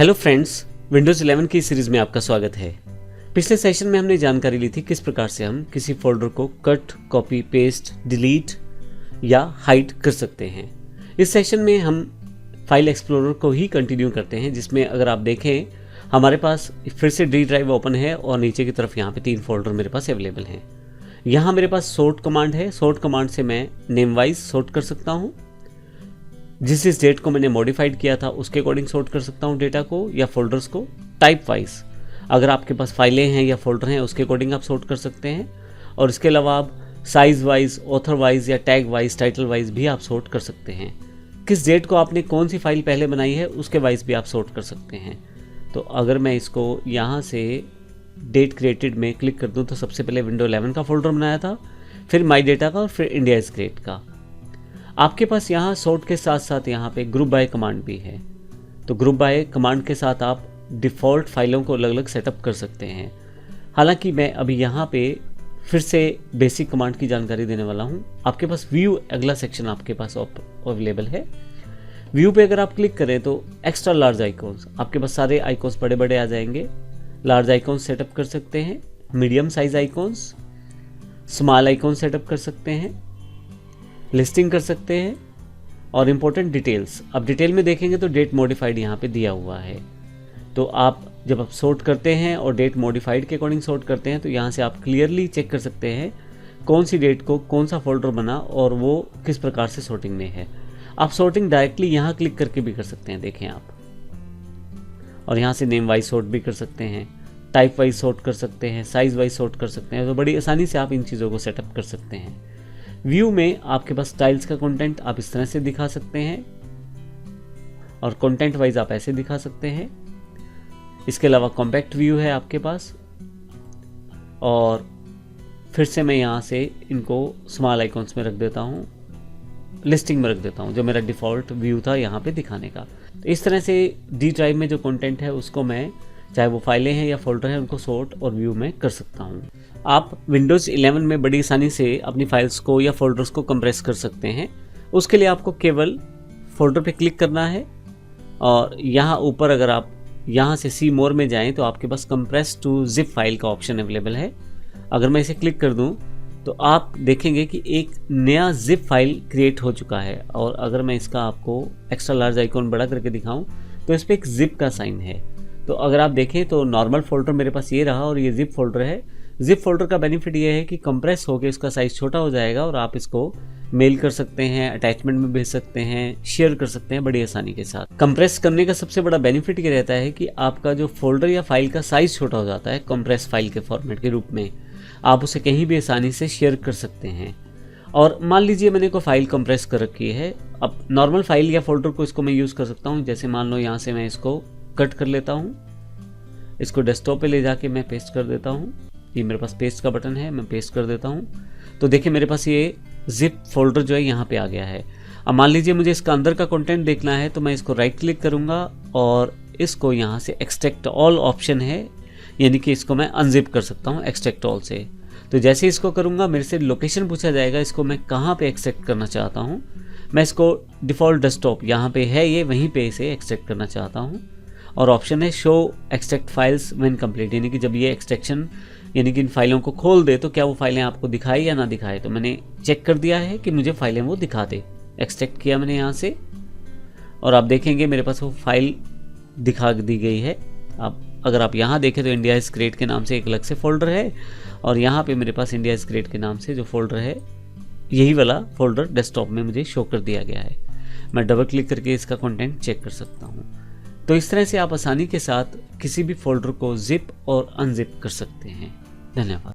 Hello friends, Windows 11 की series में आपका स्वागत है। पिछले सेशन में हमने जानकारी ली थी किस प्रकार से हम किसी फोल्डर को कट, कॉपी, पेस्ट, डिलीट या हाइड कर सकते हैं। इस सेशन में हम फाइल एक्सप्लोरर को ही कंटिन्यू करते हैं, जिसमें अगर आप देखें हमारे पास फिर से डी ड्राइव ओपन है और नीचे की तरफ यहाँ पे 3 फोल्डर मेरे पास अवेलेबल हैं। यहाँ मेरे पास सॉर्ट कमांड है। सॉर्ट कमांड से मैं नेम वाइज सॉर्ट कर सकता हूँ। जिस डेट को मैंने मॉडिफाइड किया था उसके अकॉर्डिंग सॉर्ट कर सकता हूँ डेटा को या फोल्डर्स को। टाइप वाइज, अगर आपके पास फाइलें हैं या फोल्डर हैं उसके अकॉर्डिंग आप सॉर्ट कर सकते हैं। और इसके अलावा आप साइज वाइज, ऑथर वाइज या टैग वाइज, टाइटल वाइज भी आप सॉर्ट कर सकते हैं। किस डेट को आपने कौन सी फाइल पहले बनाई है उसके वाइज भी आप सॉर्ट कर सकते हैं। तो अगर मैं इसको यहाँ से डेट क्रिएटेड में क्लिक कर दूँ तो सबसे पहले विंडो 11 का फोल्डर बनाया था, फिर माई डेटा का और फिर इंडिया इज ग्रेट का। आपके पास यहाँ सॉर्ट के साथ साथ यहाँ पे ग्रुप बाय कमांड भी है। तो ग्रुप बाय कमांड के साथ आप डिफ़ॉल्ट फाइलों को अलग अलग सेटअप कर सकते हैं। हालांकि मैं अभी यहाँ पे फिर से बेसिक कमांड की जानकारी देने वाला हूँ। आपके पास व्यू अगला सेक्शन आपके पास अवेलेबल है। व्यू पे अगर आप क्लिक करें तो एक्स्ट्रा लार्ज आइकॉन्स, आपके पास सारे आइकॉन्स बड़े बड़े आ जाएंगे। लार्ज आइकॉन्स सेटअप कर सकते हैं, medium size icons, small icon setup कर सकते हैं, लिस्टिंग कर सकते हैं और इम्पोर्टेंट डिटेल्स। अब डिटेल में देखेंगे तो डेट मॉडिफाइड यहाँ पे दिया हुआ है। तो आप जब आप सॉर्ट करते हैं और डेट मॉडिफाइड के अकॉर्डिंग सॉर्ट करते हैं तो यहाँ से आप क्लियरली चेक कर सकते हैं कौन सी डेट को कौन सा फोल्डर बना और वो किस प्रकार से सॉर्टिंग में है। आप सॉर्टिंग डायरेक्टली यहाँ क्लिक करके भी कर सकते हैं, देखें आप। और यहाँ से नेम वाइज सॉर्ट भी कर सकते हैं, टाइप वाइज सॉर्ट कर सकते हैं, साइज वाइज सॉर्ट कर सकते हैं। तो बड़ी आसानी से आप इन चीज़ों को सेटअप कर सकते हैं। व्यू में आपके पास स्टाइल्स का कंटेंट आप इस तरह से दिखा सकते हैं और कंटेंट वाइज आप ऐसे दिखा सकते हैं। इसके अलावा कॉम्पैक्ट व्यू है आपके पास। और फिर से मैं यहाँ से इनको स्मॉल आइकॉन्स में रख देता हूँ, लिस्टिंग में रख देता हूँ, जो मेरा डिफ़ॉल्ट व्यू था यहाँ पे दिखाने का। तो इस तरह से डी ड्राइव में जो कंटेंट है उसको मैं, चाहे वो फाइलें हैं या फोल्डर हैं, उनको सॉर्ट और व्यू में कर सकता हूँ। आप विंडोज़ 11 में बड़ी आसानी से अपनी फाइल्स को या फोल्डर्स को कंप्रेस कर सकते हैं। उसके लिए आपको केवल फोल्डर पे क्लिक करना है और यहाँ ऊपर अगर आप यहाँ से सी मोर में जाएं तो आपके पास कंप्रेस टू जिप फाइल का ऑप्शन अवेलेबल है। अगर मैं इसे क्लिक कर दूँ तो आप देखेंगे कि एक नया जिप फाइल क्रिएट हो चुका है। और अगर मैं इसका आपको एक्स्ट्रा लार्ज आइकॉन बड़ा करके दिखाऊँ तो इस पर एक जिप का साइन है। तो अगर आप देखें तो नॉर्मल फोल्डर मेरे पास ये रहा और ये जिप फोल्डर है। जिप फोल्डर का बेनिफिट ये है कि कंप्रेस होकर इसका साइज़ छोटा हो जाएगा और आप इसको मेल कर सकते हैं, अटैचमेंट में भेज सकते हैं, शेयर कर सकते हैं बड़ी आसानी के साथ। कंप्रेस करने का सबसे बड़ा बेनिफिट ये रहता है कि आपका जो फोल्डर या फाइल का साइज़ छोटा हो जाता है कंप्रेस फाइल के फॉर्मेट के रूप में। आप उसे कहीं भी आसानी से शेयर कर सकते हैं। और मान लीजिए मैंने कोई फाइल कंप्रेस कर रखी है, अब नॉर्मल फाइल या फोल्डर को इसको मैं यूज़ कर सकता हूँ। जैसे मान लो यहाँ से मैं इसको कट कर लेता हूँ, इसको डेस्कटॉप पे ले जाके मैं पेस्ट कर देता हूँ। ये मेरे पास पेस्ट का बटन है, मैं पेस्ट कर देता हूँ। तो देखिए मेरे पास ये जिप फोल्डर जो है यहाँ पे आ गया है। अब मान लीजिए मुझे इसका अंदर का कंटेंट देखना है तो मैं इसको राइट क्लिक करूँगा और इसको यहाँ से एक्सट्रैक्ट ऑल ऑप्शन है, यानी कि इसको मैं अनजिप कर सकता हूँ एक्सट्रैक्ट ऑल से। तो जैसे इसको करूँगा मेरे से लोकेशन पूछा जाएगा, इसको मैं कहाँ पे एक्सट्रैक्ट करना चाहता हूँ। मैं इसको डिफ़ॉल्ट डेस्कटॉप यहाँ पे है ये, वहीं पे इसे एक्सट्रैक्ट करना चाहता हूँ। और ऑप्शन है show extract files when complete, यानी कि जब ये एक्सट्रैक्शन यानी कि इन फाइलों को खोल दे तो क्या वो फाइलें आपको दिखाए या ना दिखाए। तो मैंने चेक कर दिया है कि मुझे फाइलें वो दिखा दे। एक्सट्रैक्ट किया मैंने यहाँ से और आप देखेंगे मेरे पास वो फाइल दिखा दी गई है। अब अगर आप यहाँ देखें तो इंडिया इज ग्रेट के नाम से एक अलग से फोल्डर है और यहाँ पे मेरे पास इंडिया इज ग्रेट के नाम से जो फोल्डर है, यही वाला फोल्डर डेस्कटॉप में मुझे शो कर दिया गया है। मैं डबल क्लिक करके इसका कंटेंट चेक कर सकता हूँ। तो इस तरह से आप आसानी के साथ किसी भी फोल्डर को जिप और अनजिप कर सकते हैं। धन्यवाद।